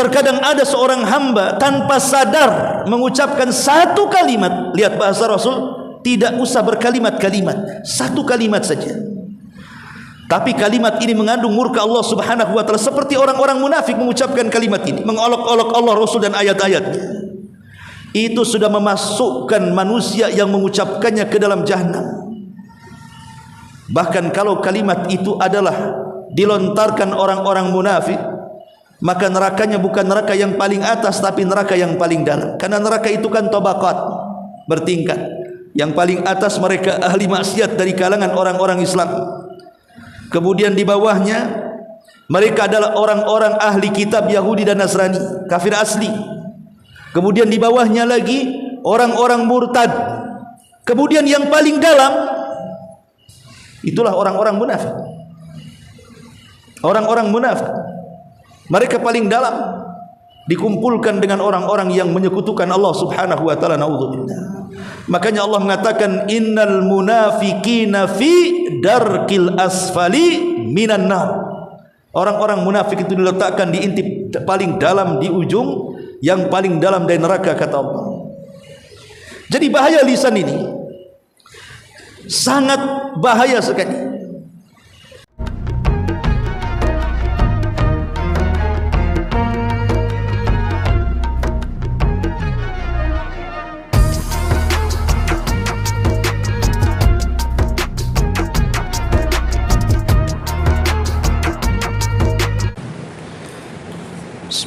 Terkadang ada seorang hamba tanpa sadar mengucapkan satu kalimat. Lihat bahasa Rasul, tidak usah berkalimat-kalimat, satu kalimat saja. Tapi kalimat ini mengandung murka Allah Subhanahu wa taala, seperti orang-orang munafik mengucapkan kalimat ini, mengolok-olok Allah, Rasul dan ayat-ayatnya. Itu sudah memasukkan manusia yang mengucapkannya ke dalam jahanam. Bahkan kalau kalimat itu adalah dilontarkan orang-orang munafik, maka nerakanya bukan neraka yang paling atas, tapi neraka yang paling dalam. Karena neraka itu kan tabaqat, bertingkat. Yang paling atas mereka ahli maksiat dari kalangan orang-orang Islam. Kemudian di bawahnya mereka adalah orang-orang ahli kitab Yahudi dan Nasrani, kafir asli. Kemudian di bawahnya lagi orang-orang murtad. Kemudian yang paling dalam itulah orang-orang munafik. Orang-orang munafik, mereka paling dalam, dikumpulkan dengan orang-orang yang menyekutukan Allah Subhanahu wa taala. Naudzubillah. Makanya Allah mengatakan innal munafiqina fi darkil asfali minan nar. Orang-orang munafik itu diletakkan di inti paling dalam, di ujung yang paling dalam dari neraka, kata Allah. Jadi bahaya lisan ini, sangat bahaya sekali.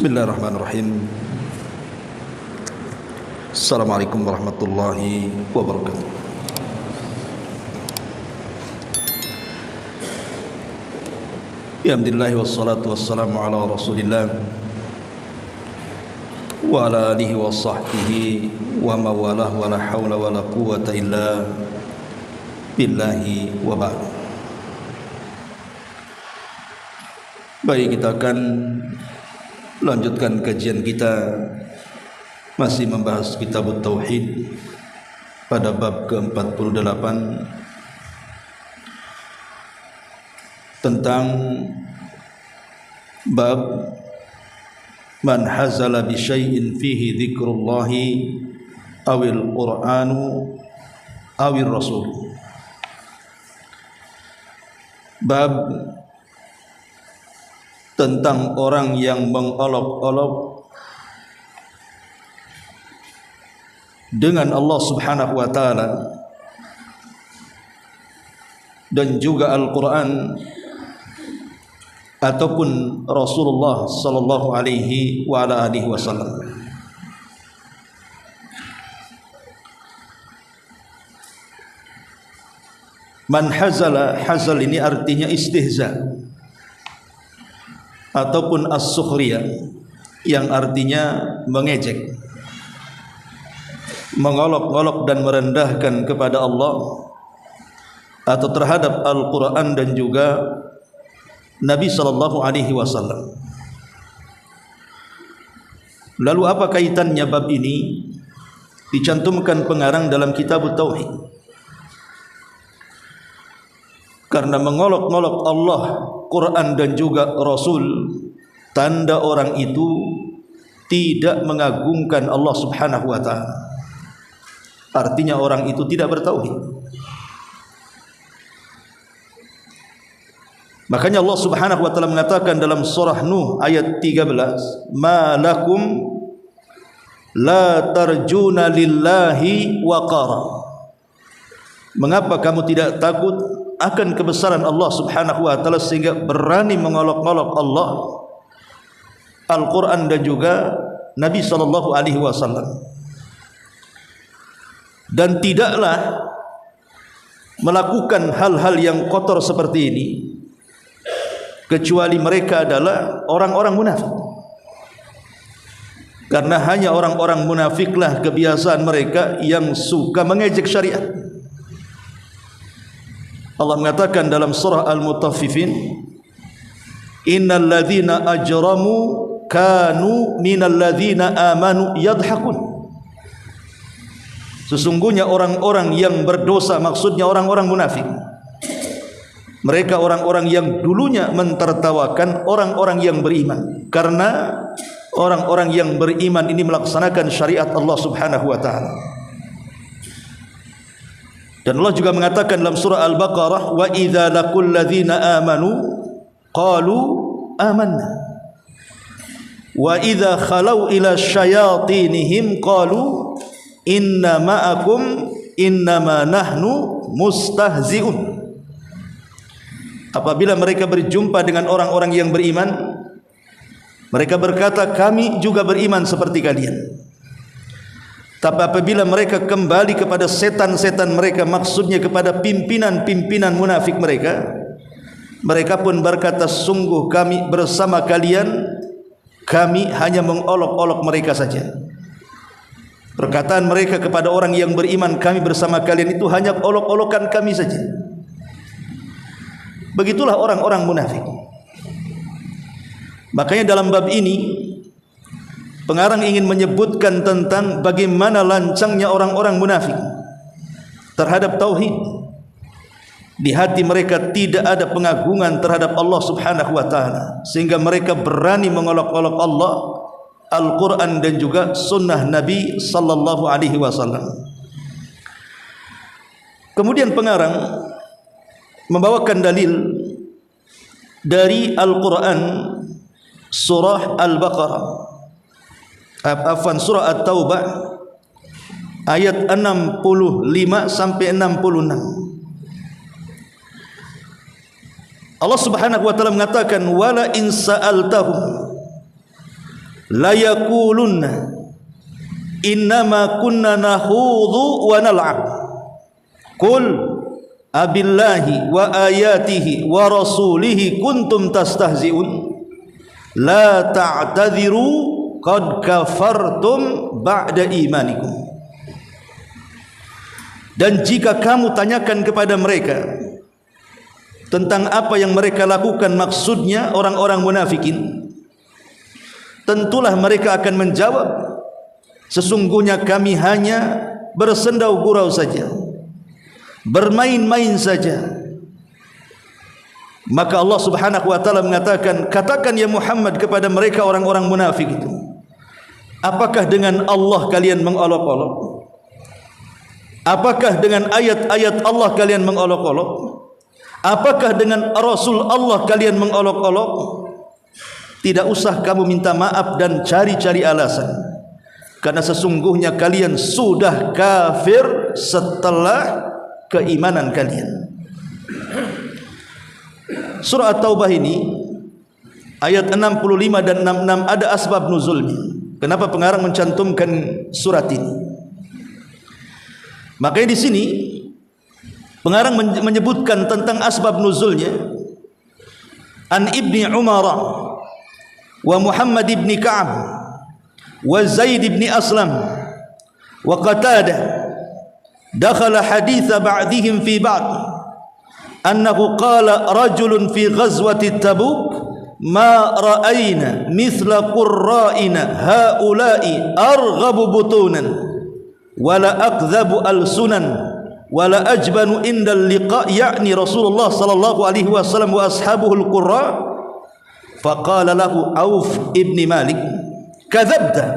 Bismillahirrahmanirrahim. Assalamualaikum warahmatullahi wabarakatuh. Alhamdulillah wassalatu wassalamu ala Rasulillah wa ala alihi wa sahbihi wa mawalah wa la hawla wa la quwwata illa billahi wa ba'd. Baik, kita akan lanjutkan kajian kita, masih membahas kitab Tauhid pada bab ke-48 tentang bab man hazala bi syai'in fihi dzikrullahi awil qur'anu awil rasul. Bab tentang orang yang mengolok-olok dengan Allah Subhanahu wa taala dan juga Al-Qur'an ataupun Rasulullah sallallahu alaihi wa ala alihi wasallam. Man hazala, hazal ini artinya istihza ataupun as-sukhriyah, yang artinya mengejek, mengolok-olok dan merendahkan kepada Allah atau terhadap Al-Quran dan juga Nabi sallallahu alaihi wasallam. Lalu apa kaitannya bab ini? Dicantumkan pengarang dalam kitab Tauhid. Karena mengolok-olok Allah, Quran dan juga Rasul, tanda orang itu tidak mengagungkan Allah Subhanahu wa taala. Artinya orang itu tidak bertauhid. Makanya Allah Subhanahu wa taala mengatakan dalam surah Nuh ayat 13, "Ma lakum la tarjuna lillahi waqara." Mengapa kamu tidak takut akan kebesaran Allah Subhanahu wa taala sehingga berani mengolok-olok Allah, Al-Qur'an dan juga Nabi sallallahu alaihi wasallam? Dan tidaklah melakukan hal-hal yang kotor seperti ini kecuali mereka adalah orang-orang munafik. Karena hanya orang-orang munafiklah kebiasaan mereka yang suka mengejek syariat. Allah mengatakan dalam surah Al-Mutaffifin, innal ladzina ajramu kanu minal ladzina amanu yadhakun. Sesungguhnya orang-orang yang berdosa, maksudnya orang-orang munafik, mereka orang-orang yang dulunya mentertawakan orang-orang yang beriman, karena orang-orang yang beriman ini melaksanakan syariat Allah Subhanahu wa taala. Dan Allah juga mengatakan dalam surah Al-Baqarah, wa idza laqul ladzina amanu qalu amanna wa idza khalau ila syayatinihim qalu inna ma'akum innama nahnu mustahzi'un. Apabila mereka berjumpa dengan orang-orang yang beriman, mereka berkata, kami juga beriman seperti kalian. Tapi apabila mereka kembali kepada setan-setan mereka, maksudnya kepada pimpinan-pimpinan munafik mereka, mereka pun berkata, sungguh kami bersama kalian, kami hanya mengolok-olok mereka saja. Perkataan mereka kepada orang yang beriman, kami bersama kalian, itu hanya olok-olokan kami saja. Begitulah orang-orang munafik. Makanya dalam bab ini pengarang ingin menyebutkan tentang bagaimana lancangnya orang-orang munafik terhadap tauhid. Di hati mereka tidak ada pengagungan terhadap Allah Subhanahu wa taala, sehingga mereka berani mengolok-olok Allah, Al-Quran dan juga sunnah Nabi sallallahu alaihi wasallam. Kemudian pengarang membawakan dalil dari Al-Quran, surah Al-Baqarah, surah At-Taubah ayat 65 sampai 66. Allah Subhanahu wa taala mengatakan, wala in sa'altahum la yaqulunna innama kunna nakhudhu wa nal'ab qul abillahi wa ayatihi wa rasulihi kuntum tastahzi'un la ta'tadhiru qad kafartum ba'da imanikum. Dan jika kamu tanyakan kepada mereka tentang apa yang mereka lakukan, maksudnya orang-orang munafikin, tentulah mereka akan menjawab, sesungguhnya kami hanya bersendau gurau saja, bermain-main saja. Maka Allah Subhanahu wa taala mengatakan, katakan ya Muhammad kepada mereka orang-orang munafik itu, apakah dengan Allah kalian mengolok-olok? Apakah dengan ayat-ayat Allah kalian mengolok-olok? Apakah dengan Rasul Allah kalian mengolok-olok? Tidak usah kamu minta maaf dan cari-cari alasan, karena sesungguhnya kalian sudah kafir setelah keimanan kalian. Surah At-Taubah ini ayat 65 dan 66 ada asbab nuzulnya. Kenapa pengarang mencantumkan surat ini? Makanya di sini pengarang menyebutkan tentang asbab nuzulnya. An Ibni Umar wa Muhammad ibni Ka'ab wa Zaid ibni Aslam wa Qatadah dakhala haditha ba'dihim fi ba'd annahu qala rajulun fi ghazwati Tabuk ma ra'ayna mithla qurra'ina haula'i arghabu butunan wala akdhabu alsunan wala ajbanu indal liqa' ya'ni Rasulullah sallallahu alaihi wasallam wa ashabuhul qurra. Faqala lahu Auf ibn Malik kadzabta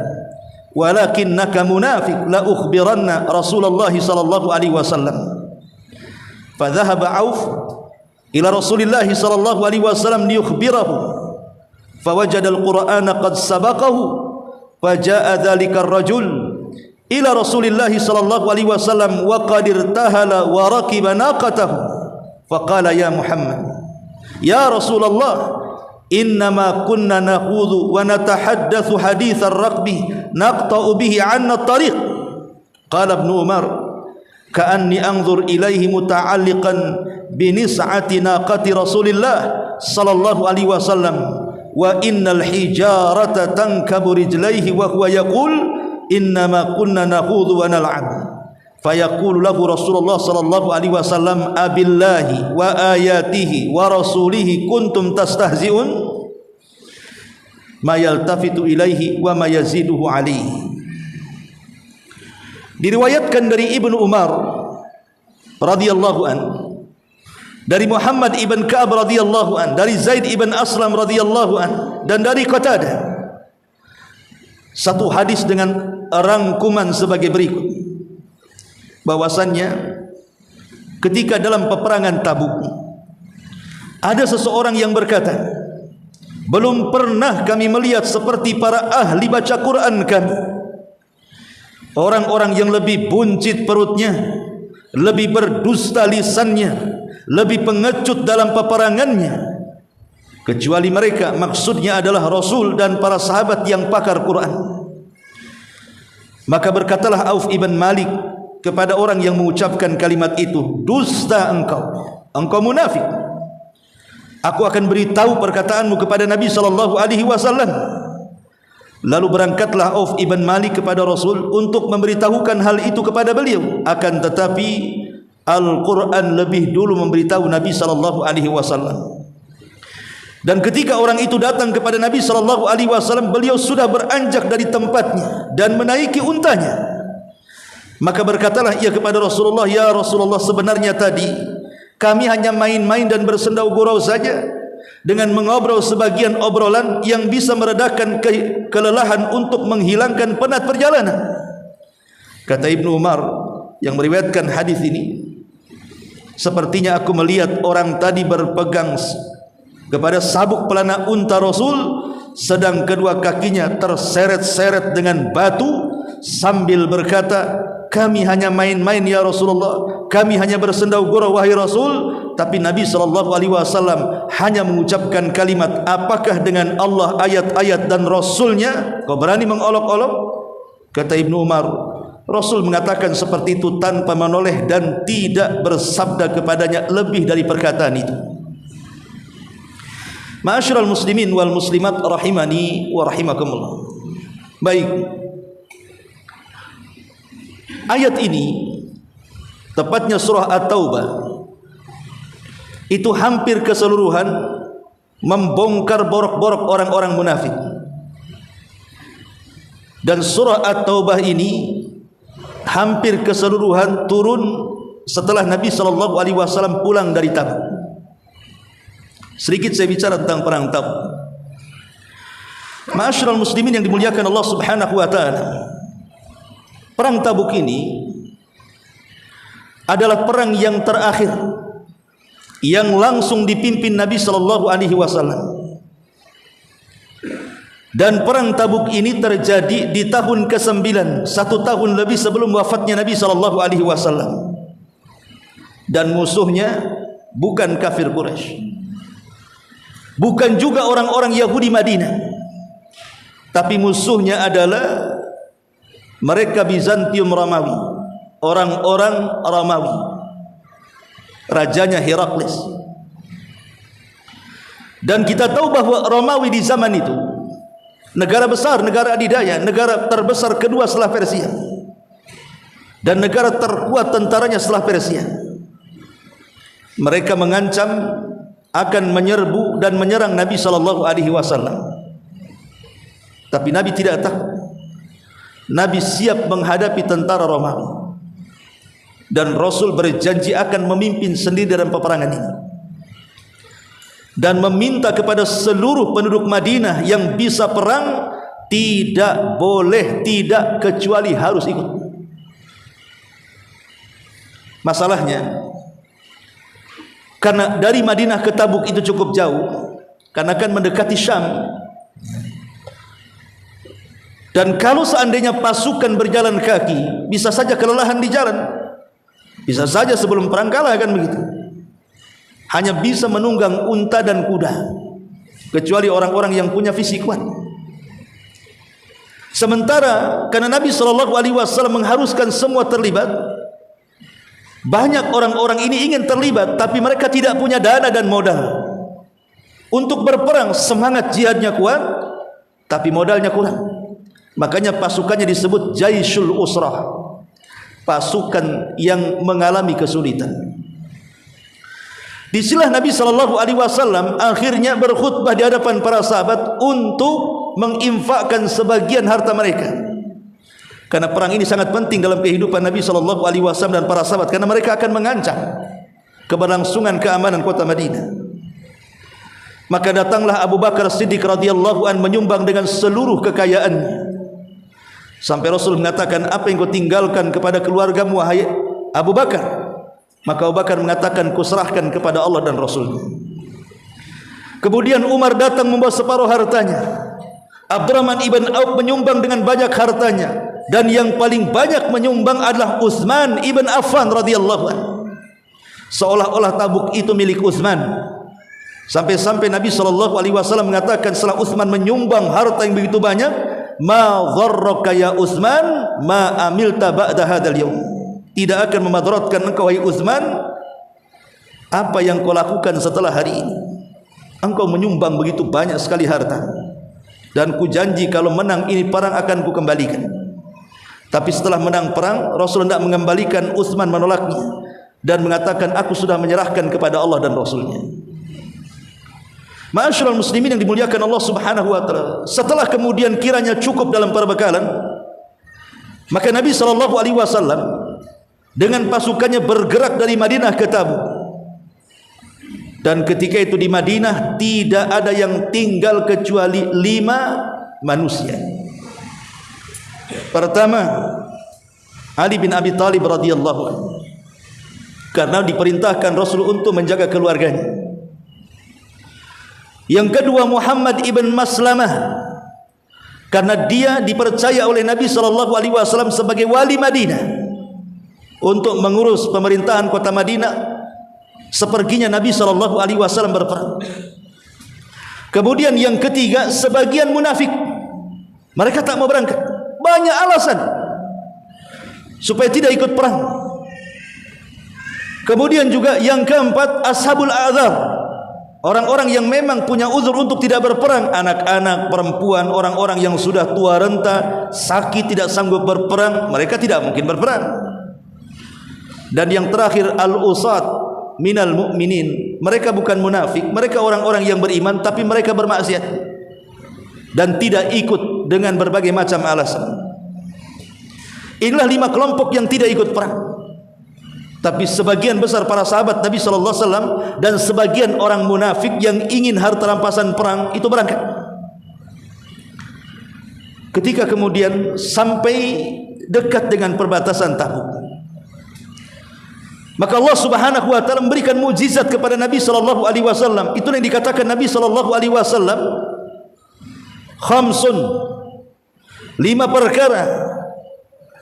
walakinnaka munafiq la ukhbiranna Rasulullah sallallahu alaihi wasallam. Fadhahaba Auf ila Rasulillah sallallahu alaihi wasallam liyukhbirahu fawajada al-Qur'ana qad sabaqahu faja'a dhalika ar-rajul ila Rasulillah sallallahu alaihi wasallam wa qad irtahala wa rakiba naqatahu faqala ya Muhammad ya Rasulullah innama kunna nakhudhu wa natahaddatsu hadits ar-raqbi naqta'u bihi 'anna at-tariq. Qala Ibnu Umar ka'anni anzur ilaihi muta'alliqan bi nis'ati naqati Rasulillah sallallahu alaihi wasallam wa innal hijarata tankabu rijlaihi wa huwa yaqul innama kunna nakhudhu wa nal'ab. Fayaqulu lahu Rasulullah sallallahu alaihi wasallam abillahi wa ayatihi wa rasulihi kuntum tastahzi'un ma yaltafitu ilaihi wa ma yaziduhu alaihi. Diriwayatkan dari Ibnu Umar radhiyallahu an, dari Muhammad ibn Ka'ab radhiyallahu an, dari Zaid ibn Aslam radhiyallahu an, dan dari Qatadah satu hadis dengan rangkuman sebagai berikut, bahwasannya ketika dalam peperangan Tabuk ada seseorang yang berkata, belum pernah kami melihat seperti para ahli baca Quran kami, orang-orang yang lebih buncit perutnya, lebih berdusta lisannya, lebih pengecut dalam peperangannya, kecuali mereka. Maksudnya adalah Rasul dan para sahabat yang pakar Quran. Maka berkatalah Auf ibn Malik kepada orang yang mengucapkan kalimat itu, dusta engkau munafik. Aku akan beritahu perkataanmu kepada Nabi SAW. Lalu berangkatlah Auf ibn Malik kepada Rasul untuk memberitahukan hal itu kepada beliau. Akan tetapi Al-Quran lebih dulu memberitahu Nabi SAW. Dan ketika orang itu datang kepada Nabi SAW, beliau sudah beranjak dari tempatnya dan menaiki untanya. Maka berkatalah ia kepada Rasulullah, ya Rasulullah, sebenarnya tadi kami hanya main-main dan bersendau gurau saja, dengan mengobrol sebagian obrolan yang bisa meredakan kelelahan untuk menghilangkan penat perjalanan. Kata Ibnu Umar yang meriwayatkan hadis ini, sepertinya aku melihat orang tadi berpegang kepada sabuk pelana unta Rasul, sedang kedua kakinya terseret-seret dengan batu, sambil berkata, kami hanya main-main ya Rasulullah, kami hanya bersendau gurau wahai Rasul. Tapi Nabi SAW hanya mengucapkan kalimat, apakah dengan Allah, ayat-ayat dan Rasulnya kau berani mengolok-olok? Kata Ibnu Umar, Rasul mengatakan seperti itu tanpa menoleh dan tidak bersabda kepadanya lebih dari perkataan itu. Ma'asyiral muslimin wal muslimat rahimani wa rahimakumullah. Baik, ayat ini, tepatnya surah At-Taubah, itu hampir keseluruhan membongkar borok-borok orang-orang munafik. Dan surah At-Taubah ini hampir keseluruhan turun setelah Nabi SAW pulang dari Tabuk. Sedikit saya bicara tentang perang Tabuk. Ma'asyiral muslimin yang dimuliakan Allah Subhanahu wa taala, perang Tabuk ini adalah perang yang terakhir yang langsung dipimpin Nabi SAW. Dan perang Tabuk ini terjadi di tahun ke-9, 1 tahun lebih sebelum wafatnya Nabi SAW. Dan musuhnya bukan kafir Quraisy, bukan juga orang-orang Yahudi Madinah, tapi musuhnya adalah mereka Bizantium Romawi, orang-orang Romawi, rajanya Herakles. Dan kita tahu bahwa Romawi di zaman itu negara besar, negara adidaya, negara terbesar kedua setelah Persia, dan negara terkuat tentaranya setelah Persia. Mereka mengancam akan menyerbu dan menyerang Nabi SAW. Tapi Nabi tidak takut. Nabi siap menghadapi tentara Romawi, dan Rasul berjanji akan memimpin sendiri dalam peperangan ini, dan meminta kepada seluruh penduduk Madinah yang bisa perang tidak boleh, tidak kecuali harus ikut. Masalahnya, karena dari Madinah ke Tabuk itu cukup jauh, karena akan mendekati Syam. Dan kalau seandainya pasukan berjalan kaki, bisa saja kelelahan di jalan, bisa saja sebelum perang kalah, kan begitu. Hanya bisa menunggang unta dan kuda, kecuali orang-orang yang punya fisik kuat. Sementara karena Nabi SAW mengharuskan semua terlibat, banyak orang-orang ini ingin terlibat, tapi mereka tidak punya dana dan modal untuk berperang. Semangat jihadnya kuat, tapi modalnya kurang. Makanya pasukannya disebut Jaisul Usrah, pasukan yang mengalami kesulitan. Disinilah Nabi SAW akhirnya berkhutbah di hadapan para sahabat untuk menginfakkan sebagian harta mereka, karena perang ini sangat penting dalam kehidupan Nabi SAW dan para sahabat, karena mereka akan mengancam keberlangsungan keamanan kota Madinah. Maka datanglah Abu Bakar Siddiq radhiyallahu an menyumbang dengan seluruh kekayaannya, Sampai Rasul mengatakan, apa yang kau tinggalkan kepada keluargamu wahai Abu Bakar? Maka Abu Bakar mengatakan, kuserahkan kepada Allah dan Rasulnya. Kemudian Umar datang membawa separuh hartanya. Abdurrahman ibn Auf menyumbang dengan banyak hartanya, dan yang paling banyak menyumbang adalah Utsman ibn Affan radhiyallahu anhu. Seolah-olah Tabuk itu milik Utsman. Sampai-sampai Nabi SAW mengatakan setelah Utsman menyumbang harta yang begitu banyak, ma dharraka ya Utsman ma amilta ba'da hadzal yaum. Tidak akan memadaratkan engkau wahai Utsman apa yang kau lakukan setelah hari ini. Engkau menyumbang begitu banyak sekali harta, dan ku janji kalau menang ini perang akan ku kembalikan. Tapi setelah menang perang, Rasul tidak mengembalikan. Utsman menolaknya dan mengatakan, aku sudah menyerahkan kepada Allah dan Rasulnya. Ma'asyiral muslimin yang dimuliakan Allah Subhanahu wa taala, setelah kemudian kiranya cukup dalam perbekalan, maka Nabi SAW dengan pasukannya bergerak dari Madinah ke Tabuk. Dan ketika itu di Madinah tidak ada yang tinggal kecuali 5 manusia. Pertama, Ali bin Abi Thalib radhiyallahu anhu, karena diperintahkan Rasul untuk menjaga keluarganya. Yang kedua, Muhammad ibn Maslamah, karena dia dipercaya oleh Nabi SAW sebagai wali Madinah untuk mengurus pemerintahan kota Madinah seperginya Nabi SAW berperang. Kemudian yang ketiga, sebagian munafik, mereka tak mau berangkat, banyak alasan supaya tidak ikut perang. Kemudian juga yang keempat, ashabul a'dzar, orang-orang yang memang punya uzur untuk tidak berperang, anak-anak, perempuan, orang-orang yang sudah tua renta, sakit, tidak sanggup berperang, mereka tidak mungkin berperang. Dan yang terakhir, al-usat minal mu'minin, mereka bukan munafik, mereka orang-orang yang beriman tapi mereka bermaksiat dan tidak ikut dengan berbagai macam alasan. Inilah 5 kelompok yang tidak ikut perang. Tapi sebagian besar para sahabat Nabi SAW dan sebagian orang munafik yang ingin harta rampasan perang itu berangkat. Ketika kemudian sampai dekat dengan perbatasan Tabuk, maka Allah Subhanahu wa taala memberikan mukjizat kepada Nabi sallallahu alaihi wasallam. Itu yang dikatakan Nabi sallallahu alaihi wasallam, khamsun, 5 perkara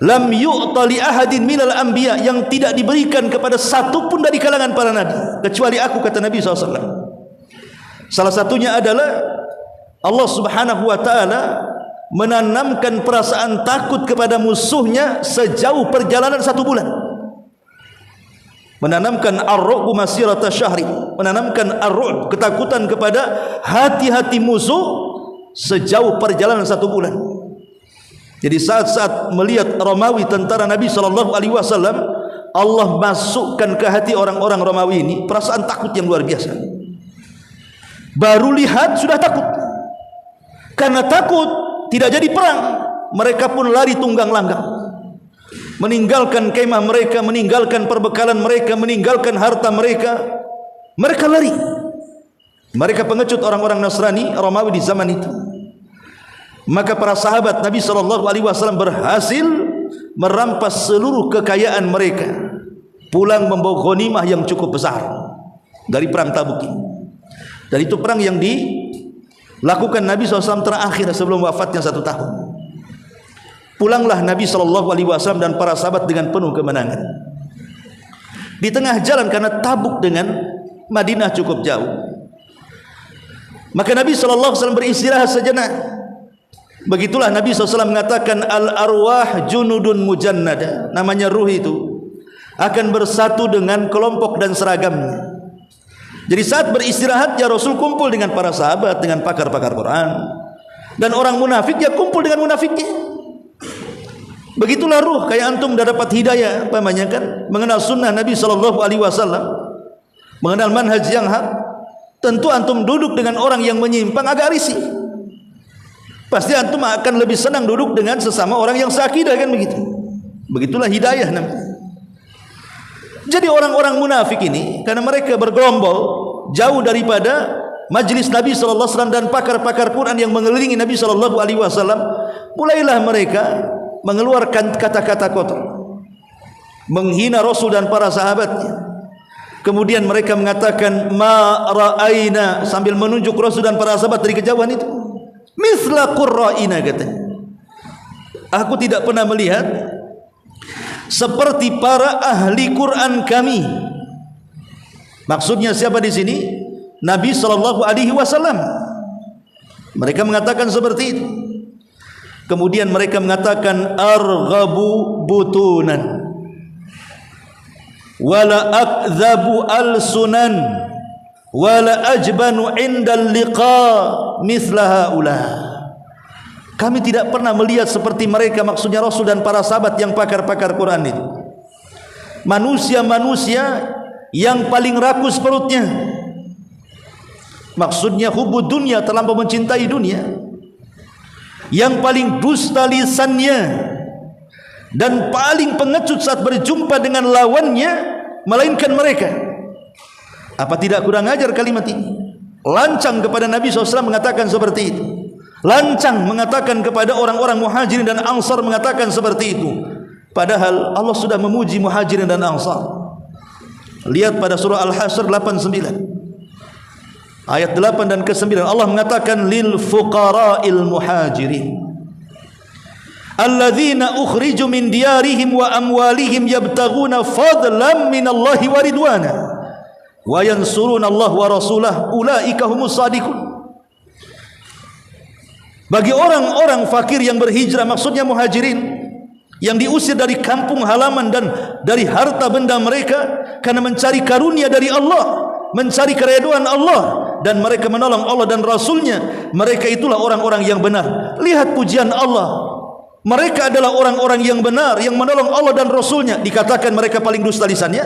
lam yu'ta li ahadin minal anbiya, yang tidak diberikan kepada satu pun dari kalangan para nabi kecuali aku, kata Nabi SAW. Salah satunya adalah Allah Subhanahu wa taala menanamkan perasaan takut kepada musuhnya sejauh perjalanan 1 bulan. Menanamkan ar-ru'bu masirata syahri, menanamkan ar-ru'b, ketakutan kepada hati-hati musuh sejauh perjalanan 1 bulan. Jadi saat-saat melihat Romawi, tentara Nabi SAW, Allah masukkan ke hati orang-orang Romawi ini perasaan takut yang luar biasa. Baru lihat sudah takut. Karena takut tidak jadi perang, mereka pun lari tunggang langgang, meninggalkan kemah mereka, meninggalkan perbekalan mereka, meninggalkan harta mereka. Mereka lari. Mereka pengecut orang-orang Nasrani Romawi di zaman itu. Maka para sahabat Nabi SAW berhasil merampas seluruh kekayaan mereka, pulang membawa ghanimah yang cukup besar dari perang Tabuk ini. Dan itu perang yang dilakukan Nabi SAW terakhir sebelum wafatnya 1 tahun. Pulanglah Nabi SAW dan para sahabat dengan penuh kemenangan. Di tengah jalan, karena Tabuk dengan Madinah cukup jauh, maka Nabi SAW beristirahat sejenak. Begitulah Nabi SAW mengatakan, al-arwah junudun mujannada, namanya ruh itu akan bersatu dengan kelompok dan seragamnya. Jadi saat beristirahat ya Rasul kumpul dengan para sahabat, dengan pakar-pakar Quran, dan orang munafik ya kumpul dengan munafiknya. Begitulah ruh, kayak antum dah dapat hidayah, namanya kan, mengenal sunnah Nabi SAW, mengenal manhaj yang hak. Tentu antum duduk dengan orang yang menyimpang agak risih. Pasti antum akan lebih senang duduk dengan sesama orang yang seakidah, kan begitu. Begitulah hidayah namanya. Jadi orang-orang munafik ini, karena mereka bergerombol jauh daripada majlis Nabi SAW dan pakar-pakar Quran yang mengelilingi Nabi SAW, mulailah mereka mengeluarkan kata-kata kotor, menghina Rasul dan para sahabatnya. Kemudian mereka mengatakan ma ra'aina, sambil menunjuk Rasul dan para sahabat dari kejauhan itu, misla qurra'ina, katanya, aku tidak pernah melihat seperti para ahli Quran kami. Maksudnya siapa di sini? Nabi SAW. Mereka mengatakan seperti itu. Kemudian mereka mengatakan arghabu butunan wala akdhabu alsunan wala ajbanu indal liqa mithla haula. Kami tidak pernah melihat seperti mereka, maksudnya Rasul dan para sahabat yang pakar-pakar Quran itu. Manusia-manusia yang paling rakus perutnya, maksudnya hubud dunia, terlampau mencintai dunia, yang paling dusta lisannya dan paling pengecut saat berjumpa dengan lawannya, melainkan mereka. Apa tidak kurang ajar kalimat ini? Lancang kepada Nabi SAW mengatakan seperti itu. Lancang mengatakan kepada orang-orang Muhajirin dan Ansar mengatakan seperti itu. Padahal Allah sudah memuji Muhajirin dan Ansar. Lihat pada surah Al-Hasyr 89 ayat 8 dan ke-9, Allah mengatakan lil fuqara'il muhajirin alladzina ukhriju min diyarihim wa amwalihim yabtaghuna fadlan minallahi wa ridwana wa yansuruna Allah wa rasulahu ulaika humus shadiqun. Bagi orang-orang fakir yang berhijrah, maksudnya muhajirin, yang diusir dari kampung halaman dan dari harta benda mereka karena mencari karunia dari Allah, mencari keridhaan Allah, dan mereka menolong Allah dan Rasulnya, mereka itulah orang-orang yang benar. Lihat pujian Allah, mereka adalah orang-orang yang benar, yang menolong Allah dan Rasulnya. Dikatakan mereka paling dusta lisannya,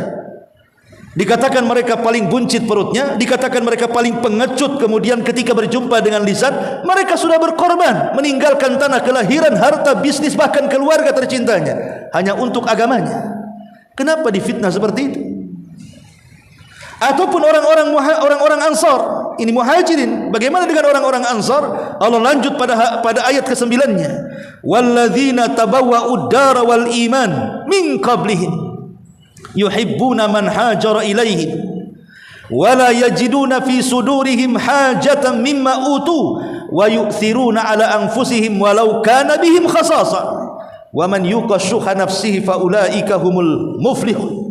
dikatakan mereka paling buncit perutnya, dikatakan mereka paling pengecut. Kemudian ketika berjumpa dengan lisan, mereka sudah berkorban, meninggalkan tanah kelahiran, harta, bisnis, bahkan keluarga tercintanya hanya untuk agamanya. Kenapa difitnah seperti itu? Ataupun orang-orang Ansar, ini muhajirin, bagaimana dengan orang-orang Ansar? Allah lanjut pada ayat ke-9-nya, walladzina tabawwa'ud dara wal iman min qablihim yuhibbuna man hajara ilaihim wala yajiduna fi sudurihim hajatan mimma utu wa yu'thiruna ala anfusihim walau kana bihim khasasa wa man yuqashuha nafsihi fa ulaika humul muflihun.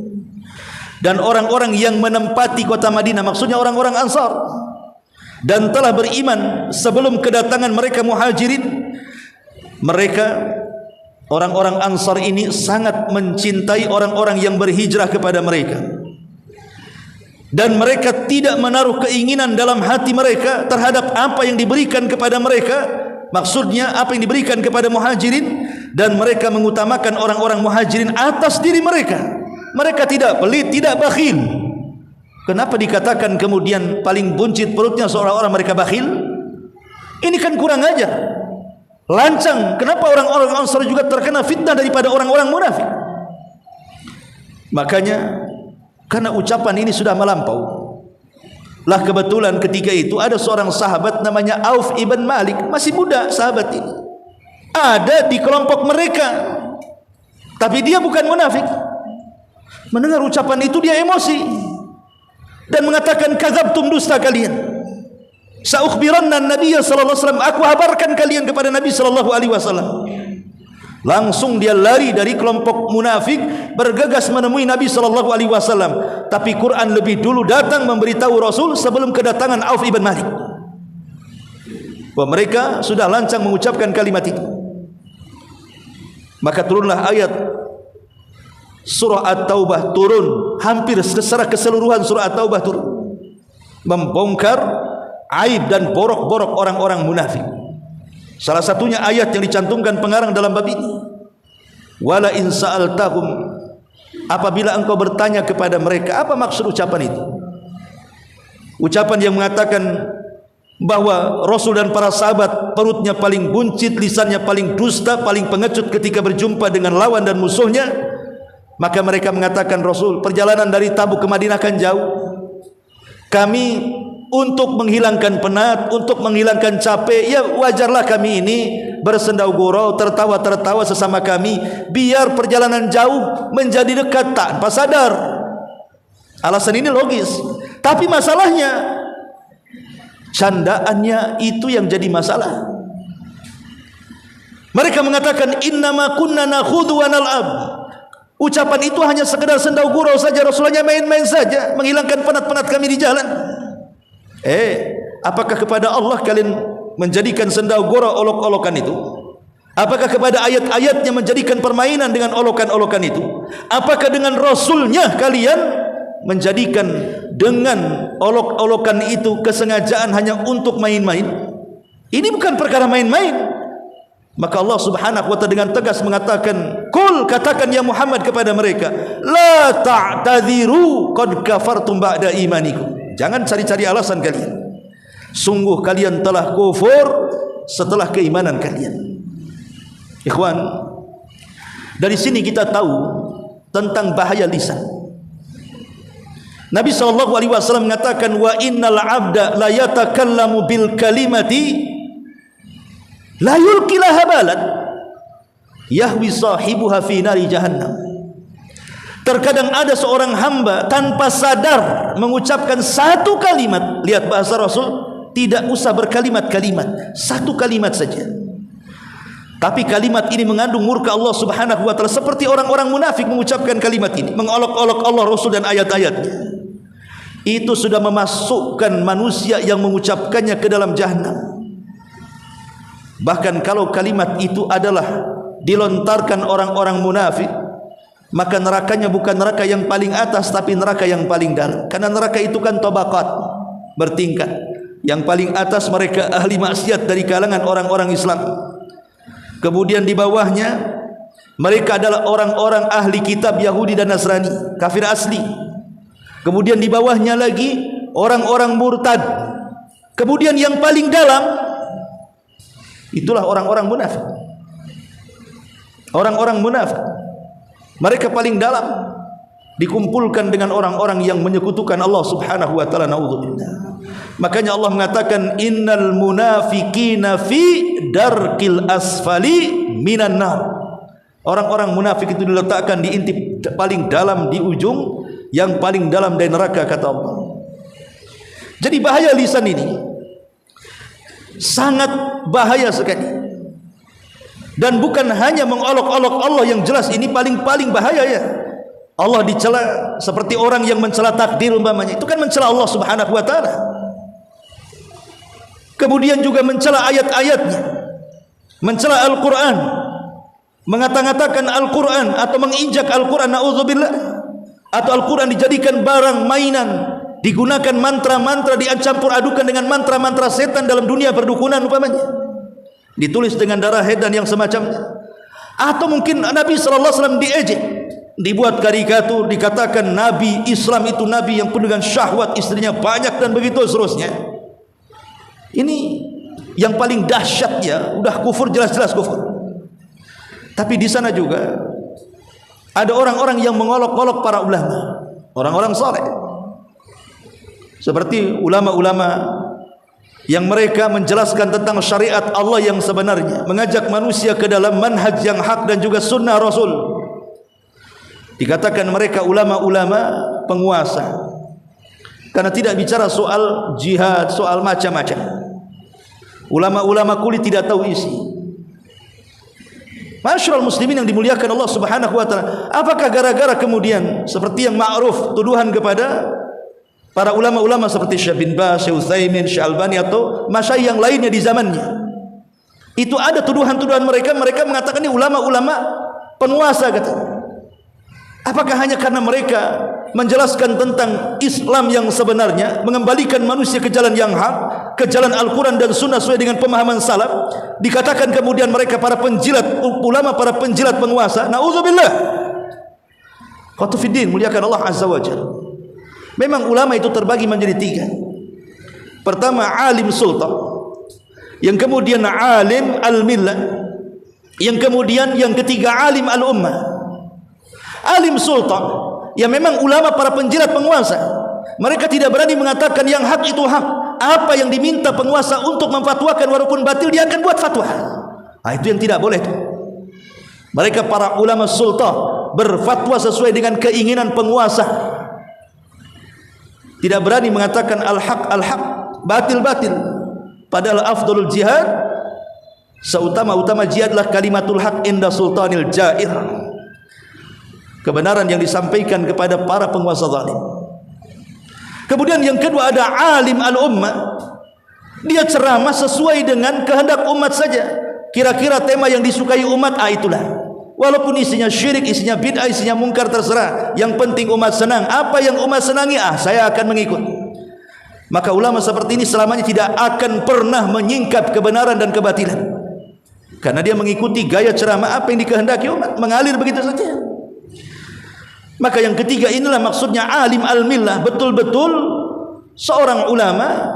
Dan orang-orang yang menempati kota Madinah, maksudnya orang-orang Ansar, dan telah beriman sebelum kedatangan mereka muhajirin, mereka orang-orang Ansar ini sangat mencintai orang-orang yang berhijrah kepada mereka, dan mereka tidak menaruh keinginan dalam hati mereka terhadap apa yang diberikan kepada mereka, maksudnya apa yang diberikan kepada muhajirin, dan mereka mengutamakan orang-orang muhajirin atas diri mereka. Mereka tidak pelit, tidak bakhil. Kenapa dikatakan kemudian paling buncit perutnya seolah-olah mereka bakhil? Ini kan kurang ajar, lancang. Kenapa orang-orang Ansar juga terkena fitnah daripada orang-orang munafik? Makanya karena ucapan ini sudah melampau lah, kebetulan ketika itu ada seorang sahabat namanya Auf ibn Malik, masih muda sahabat ini, ada di kelompok mereka, tapi dia bukan munafik. Mendengar ucapan itu dia emosi dan mengatakan kadzabtum, dusta kalian. Sa'ukhbiranna Nabiy sallallahu alaihi wasallam, aku habarkan kalian kepada Nabi sallallahu alaihi wasallam. Langsung dia lari dari kelompok munafik, bergegas menemui Nabi sallallahu alaihi wasallam. Tapi Quran lebih dulu datang memberitahu Rasul sebelum kedatangan Auf ibn Malik, bahwa mereka sudah lancang mengucapkan kalimat itu. Maka turunlah ayat surah At-Taubah, turun hampir secara keseluruhan surah At-Taubah turun membongkar aib dan borok-borok orang-orang munafik. Salah satunya ayat yang dicantumkan pengarang dalam bab ini, wala in sa'altahum, apabila engkau bertanya kepada mereka. Apa maksud ucapan itu? Ucapan yang mengatakan bahwa Rasul dan para sahabat perutnya paling buncit, lisannya paling dusta, paling pengecut ketika berjumpa dengan lawan dan musuhnya. Maka mereka mengatakan, Rasul, perjalanan dari Tabuk ke Madinah kan jauh. Kami untuk menghilangkan penat, untuk menghilangkan capek, ya wajarlah kami ini bersendau gurau, tertawa-tertawa sesama kami, biar perjalanan jauh menjadi dekat tanpa sadar. Alasan ini logis, tapi masalahnya candaannya itu yang jadi masalah. Mereka mengatakan innama kunna nakhudhu wa nal'ab. Ucapan itu hanya sekedar sendau gurau saja, Rasulullah main-main saja, menghilangkan penat-penat kami di jalan. Apakah kepada Allah kalian menjadikan sendau gurau olok-olokan itu? Apakah kepada ayat-ayatnya menjadikan permainan dengan olokan-olokan itu? Apakah dengan Rasulnya kalian menjadikan dengan olok-olokan itu kesengajaan hanya untuk main-main? Ini bukan perkara main-main. Maka Allah Subhanahu wa ta'ala dengan tegas mengatakan, "Qul," katakan ya Muhammad kepada mereka, "La ta'tadhiru qad kafartum ba'da imanikum." Jangan cari-cari alasan kalian. Sungguh kalian telah kufur setelah keimanan kalian. Ikhwan, dari sini kita tahu tentang bahaya lisan. Nabi SAW mengatakan, "Wa innal 'abda la yatakallamu bil kalimati la yulqilaha balan yahwi sahibuha fi nari jahannam." Terkadang ada seorang hamba tanpa sadar mengucapkan satu kalimat. Lihat bahasa Rasul, tidak usah berkalimat-kalimat, satu kalimat saja. Tapi kalimat ini mengandung murka Allah Subhanahu wa ta'ala, seperti orang-orang munafik mengucapkan kalimat ini, mengolok-olok Allah, Rasul dan ayat-ayatnya. Itu sudah memasukkan manusia yang mengucapkannya ke dalam jahannam. Bahkan kalau kalimat itu adalah dilontarkan orang-orang munafik, maka nerakanya bukan neraka yang paling atas, tapi neraka yang paling dalam. Karena neraka itu kan tabaqat, bertingkat. Yang paling atas mereka ahli maksiat dari kalangan orang-orang Islam. Kemudian di bawahnya mereka adalah orang-orang ahli kitab Yahudi dan Nasrani, kafir asli. Kemudian di bawahnya lagi orang-orang murtad. Kemudian yang paling dalam itulah orang-orang munafik. Orang-orang munafik, mereka paling dalam, dikumpulkan dengan orang-orang yang menyekutukan Allah Subhanahu wa ta'ala. Naudzubillah. Makanya Allah mengatakan, innal munafiqina fi darkil asfali minan nar. Orang-orang munafik itu diletakkan di inti paling dalam, di ujung yang paling dalam dari neraka, kata Allah. Jadi bahaya lisan ini sangat bahaya sekali. Dan bukan hanya mengolok-olok Allah yang jelas, ini paling-paling bahaya ya. Allah dicela seperti orang yang mencela takdir umpamanya. Itu kan mencela Allah Subhanahu wa ta'ala. Kemudian juga mencela ayat-ayatnya, mencela Al-Quran, mengata-ngatakan Al-Quran atau menginjak Al-Quran, na'udzubillah. Atau Al-Quran dijadikan barang mainan, digunakan mantra-mantra, dicampur adukan dengan mantra-mantra setan dalam dunia perdukunan umpamanya. Ditulis dengan darah hedan yang semacamnya. Atau mungkin Nabi SAW diejek, dibuat karikatur, dikatakan Nabi Islam itu Nabi yang penuh dengan syahwat, istrinya banyak dan begitu seterusnya. Ini yang paling dahsyatnya, udah kufur, jelas-jelas kufur. Tapi di sana juga ada orang-orang yang mengolok-olok para ulama, orang-orang saleh, seperti ulama-ulama yang mereka menjelaskan tentang syariat Allah yang sebenarnya, mengajak manusia ke dalam manhaj yang hak dan juga sunnah Rasul. Dikatakan mereka ulama-ulama penguasa, karena tidak bicara soal jihad, soal macam-macam. Ulama-ulama kulit tidak tahu isi. Masyarul muslimin yang dimuliakan Allah Subhanahu wa ta'ala, apakah gara-gara kemudian seperti yang ma'ruf tuduhan kepada para ulama-ulama seperti Syekh bin Baz, Syekh Utsaimin, Syekh Albani atau masyayikh yang lainnya di zamannya, itu ada tuduhan-tuduhan mereka mengatakan ini ulama-ulama penguasa, kata. Apakah hanya karena mereka menjelaskan tentang Islam yang sebenarnya, mengembalikan manusia ke jalan yang hak, ke jalan Al-Quran dan Sunnah sesuai dengan pemahaman salaf, dikatakan kemudian mereka para penjilat ulama, para penjilat penguasa? Na'udzubillah. Khatufiddin, muliakan Allah Azza wa Jalla. Memang ulama itu terbagi menjadi tiga. Pertama alim sultan, yang kemudian alim al-millah, yang kemudian yang ketiga alim al-ummah. Alim sultan, ya memang ulama para penjilat penguasa, mereka tidak berani mengatakan yang hak itu hak. Apa yang diminta penguasa untuk memfatwakan walaupun batil, dia akan buat fatwa. Itu yang tidak boleh. Mereka para ulama sultan berfatwa sesuai dengan keinginan penguasa. Tidak berani mengatakan al-haq al-haq, batil-batil. Padahal afdalul jihad, seutama-utama jihad adalah kalimatul haq inda sultanil jair. Kebenaran yang disampaikan kepada para penguasa zalim. Kemudian yang kedua ada alim al-ummah. Dia ceramah sesuai dengan kehendak umat saja. Kira-kira tema yang disukai umat, itulah. Walaupun isinya syirik, isinya bid'ah, isinya mungkar, terserah. Yang penting umat senang. Apa yang umat senangi, saya akan mengikut. Maka ulama seperti ini selamanya tidak akan pernah menyingkap kebenaran dan kebatilan. Karena dia mengikuti gaya ceramah apa yang dikehendaki umat, mengalir begitu saja. Maka yang ketiga inilah maksudnya alim al-millah, betul-betul seorang ulama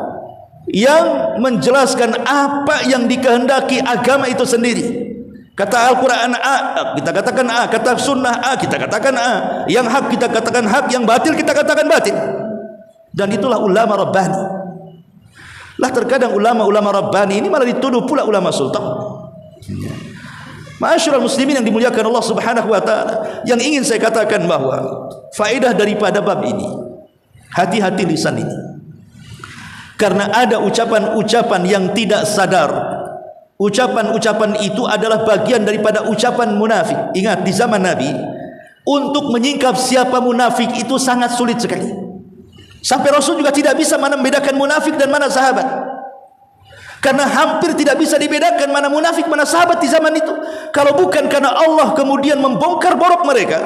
yang menjelaskan apa yang dikehendaki agama itu sendiri. Kata Al-Quran A, kita katakan A. Kata sunnah A, kita katakan A. Yang hak kita katakan hak, yang batil kita katakan batil. Dan itulah ulama Rabbani. Lah terkadang ulama-ulama Rabbani ini malah dituduh pula ulama sultan. Ma'asyiral muslimin yang dimuliakan Allah Subhanahu wa taala, yang ingin saya katakan bahwa faedah daripada bab ini, hati-hati lisan ini. Karena ada ucapan-ucapan yang tidak sadar. Ucapan-ucapan itu adalah bagian daripada ucapan munafik. Ingat, di zaman Nabi, untuk menyingkap siapa munafik itu sangat sulit sekali. Sampai Rasul juga tidak bisa membedakan munafik dan mana sahabat. Karena hampir tidak bisa dibedakan mana munafik, mana sahabat di zaman itu. Kalau bukan karena Allah kemudian membongkar borok mereka,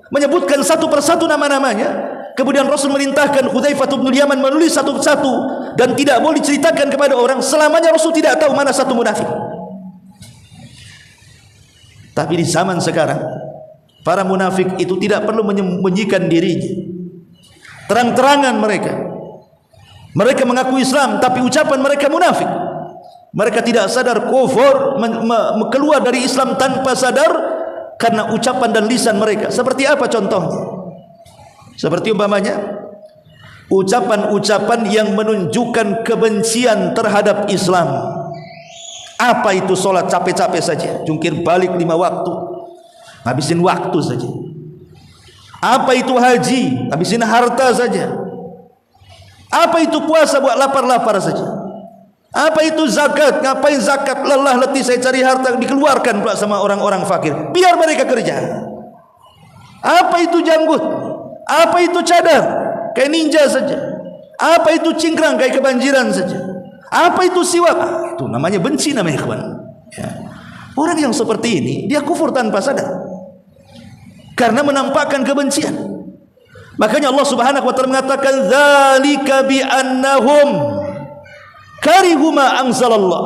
menyebutkan satu persatu nama-namanya. Kemudian Rasul merintahkan Hudzaifah bin Yaman menulis satu-satu dan tidak boleh diceritakan kepada orang. Selamanya Rasul tidak tahu mana satu munafik. Tapi di zaman sekarang, para munafik itu tidak perlu menyembunyikan dirinya. Terang-terangan mereka mengaku Islam, tapi ucapan mereka munafik. Mereka tidak sadar kufur, keluar dari Islam tanpa sadar karena ucapan dan lisan mereka. Seperti apa contohnya? Seperti umpamanya ucapan-ucapan yang menunjukkan kebencian terhadap Islam. Apa itu solat capek-capek saja, jungkir balik 5 waktu, habisin waktu saja. Apa itu haji, habisin harta saja. Apa itu puasa, buat lapar-lapar saja. Apa itu zakat, ngapain zakat, lelah letih saya cari harta, dikeluarkan pula sama orang-orang fakir. Biar mereka kerja. Apa itu janggut? Apa itu cadar? Kayak ninja saja. Apa itu cingkrang? Kayak kebanjiran saja. Apa itu siwak? Itu namanya benci, namanya kawan. Ya. Orang yang seperti ini dia kufur tanpa sadar karena menampakkan kebencian. Makanya Allah Subhanahu wa taala mengatakan dzalika bi annahum karihu ma anzalallah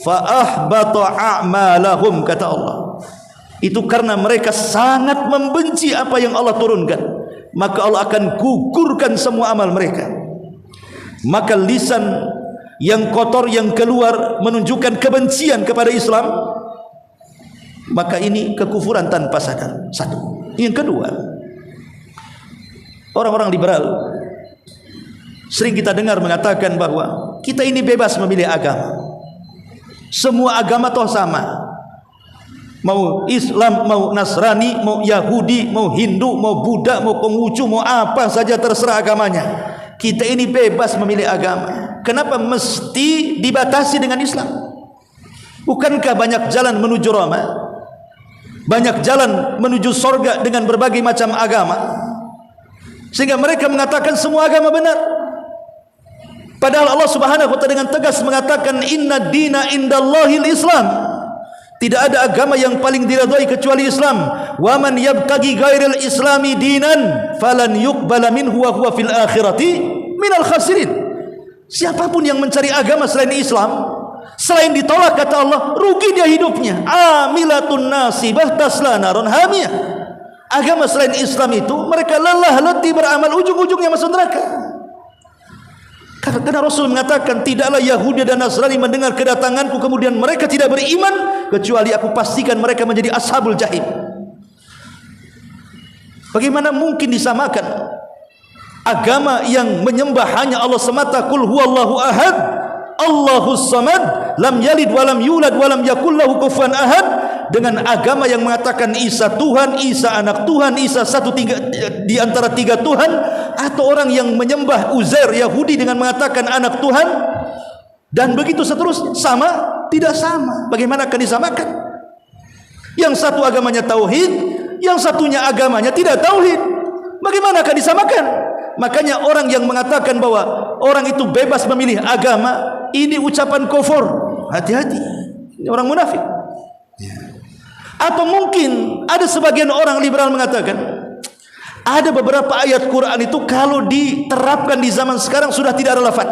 fa ahbata a'malahum, kata Allah. Itu karena mereka sangat membenci apa yang Allah turunkan, maka Allah akan gugurkan semua amal mereka. Maka lisan yang kotor yang keluar menunjukkan kebencian kepada Islam, maka ini kekufuran tanpa sadar. Satu. Yang kedua, orang-orang liberal sering kita dengar mengatakan bahwa kita ini bebas memilih agama. Semua agama toh sama. Mau Islam, mau Nasrani, mau Yahudi, mau Hindu, mau Buddha, mau Konghucu, mau apa saja terserah agamanya. Kita ini bebas memilih agama. Kenapa mesti dibatasi dengan Islam? Bukankah banyak jalan menuju Roma? Banyak jalan menuju sorga dengan berbagai macam agama. Sehingga mereka mengatakan semua agama benar. Padahal Allah Subhanahu wa taala dengan tegas mengatakan inna dina indallahil Islam. Tidak ada agama yang paling diridhai kecuali Islam. Wa man yabtaghi ghairal islami dinan falan yuqbala minhu wa huwa fil akhirati minal khasirin. Siapapun yang mencari agama selain Islam, selain ditolak kata Allah, rugi dia hidupnya. Amilatun nasibah tasla narun hamiyah. Agama selain Islam itu mereka lelah letih beramal, ujung-ujungnya masuk neraka. Karena Rasul mengatakan tidaklah Yahudi dan Nasrani mendengar kedatanganku kemudian mereka tidak beriman kecuali aku pastikan mereka menjadi ashabul jahim. Bagaimana mungkin disamakan agama yang menyembah hanya Allah semata, qul huwallahu ahad, Allahus Samad, lam yalid walam yulad walam yakul lahu kufuwan ahad, dengan agama yang mengatakan Isa Tuhan, Isa anak Tuhan, Isa di antara tiga Tuhan, atau orang yang menyembah Uzair Yahudi dengan mengatakan anak Tuhan, dan begitu seterusnya. Sama? Tidak sama. Bagaimana akan disamakan? Yang satu agamanya tauhid, yang satunya agamanya tidak tauhid. Bagaimana akan disamakan? Makanya orang yang mengatakan bahwa orang itu bebas memilih agama, ini ucapan kufur. Hati-hati, ini orang munafik. Atau mungkin ada sebagian orang liberal mengatakan ada beberapa ayat Quran itu kalau diterapkan di zaman sekarang sudah tidak relevan,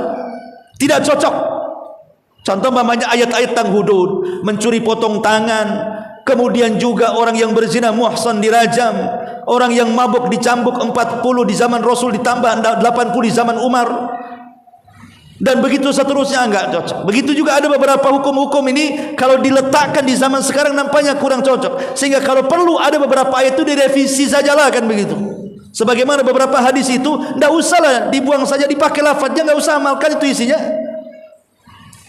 tidak cocok. Contoh namanya ayat-ayat tentang hudud, mencuri potong tangan, kemudian juga orang yang berzina muhsan dirajam, orang yang mabuk dicambuk 40 di zaman Rasul ditambah 80 di zaman Umar, dan begitu seterusnya. Enggak cocok. Begitu juga ada beberapa hukum-hukum ini kalau diletakkan di zaman sekarang nampaknya kurang cocok, sehingga kalau perlu ada beberapa ayat itu direvisi sajalah, kan begitu. Sebagaimana beberapa hadis itu enggak usahlah dibuang saja, dipakai lafadznya, enggak usah amalkan itu isinya.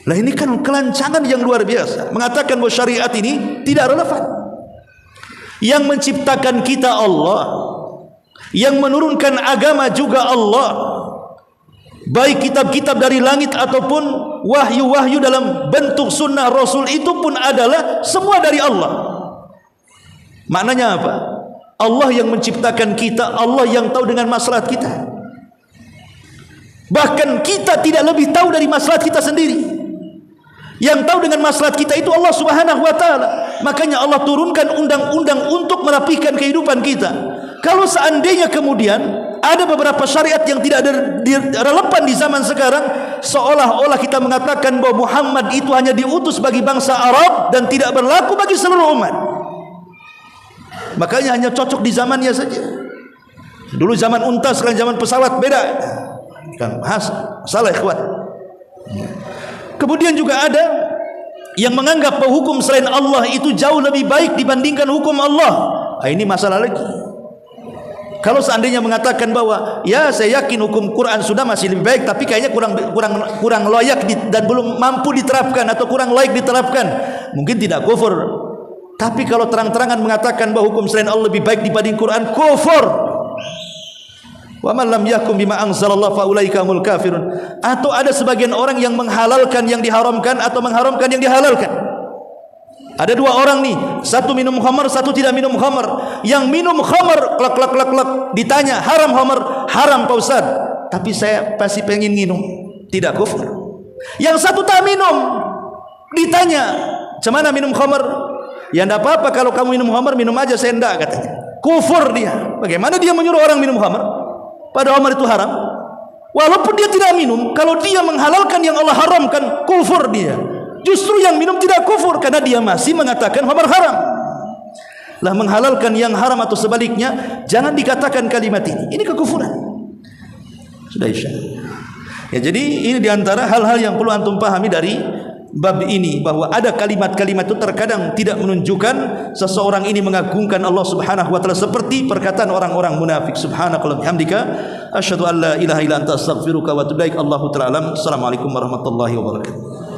Lah ini kan kelancangan yang luar biasa, mengatakan bahwa syariat ini tidak relevan. Yang menciptakan kita Allah, yang menurunkan agama juga Allah, baik kitab-kitab dari langit ataupun wahyu-wahyu dalam bentuk sunnah Rasul, itu pun adalah semua dari Allah. Maknanya apa? Allah yang menciptakan kita, Allah yang tahu dengan maslahat kita. Bahkan kita tidak lebih tahu dari maslahat kita sendiri. Yang tahu dengan maslahat kita itu Allah Subhanahu wa taala. Makanya Allah turunkan undang-undang untuk merapikan kehidupan kita. Kalau seandainya kemudian ada beberapa syariat yang tidak relevan di zaman sekarang, seolah-olah kita mengatakan bahwa Muhammad itu hanya diutus bagi bangsa Arab dan tidak berlaku bagi seluruh umat. Makanya hanya cocok di zamannya saja. Dulu zaman unta, sekarang zaman pesawat, beda. Kan salah ikhwan. Kemudian juga ada yang menganggap bahwa hukum selain Allah itu jauh lebih baik dibandingkan hukum Allah. Nah, ini masalah lagi. Kalau seandainya mengatakan bahwa ya saya yakin hukum Quran sudah masih lebih baik, tapi kayaknya kurang layak dan belum mampu diterapkan atau kurang layak diterapkan, mungkin tidak kufur. Tapi kalau terang-terangan mengatakan bahwa hukum selain Allah lebih baik dibanding Quran, kufur. Wa man lam yakum bima anzalallahu fa ulaika humul kafirun. Atau ada sebagian orang yang menghalalkan yang diharamkan atau mengharamkan yang dihalalkan. Ada dua orang nih, satu minum khamar, satu tidak minum khamar. Yang minum khamar klak ditanya, haram khamar? Haram Pak Ustaz, tapi saya pasti pengen minum. Tidak kufur. Yang satu tak minum, ditanya, "Cemana minum khamar?" Ya enggak apa-apa kalau kamu minum khamar, minum aja, saya enggak, katanya. Kufur dia. Bagaimana dia menyuruh orang minum khamar? Padahal khamar itu haram. Walaupun dia tidak minum, kalau dia menghalalkan yang Allah haramkan, kufur dia. Justru yang minum tidak kufur karena dia masih mengatakan khamar haram. Lah menghalalkan yang haram atau sebaliknya, jangan dikatakan kalimat ini. Ini kekufuran. Sudah isya. Ya, jadi ini diantara hal-hal yang perlu antum pahami dari bab ini, bahwa ada kalimat-kalimat itu terkadang tidak menunjukkan seseorang ini mengagungkan Allah Subhanahu wa taala, seperti perkataan orang-orang munafik. Subhanakallah bihamdika asyhadu an la ilaha illa anta astaghfiruka wa atubu ilaik. Allahu ta'ala alam. Assalamualaikum warahmatullahi wabarakatuh.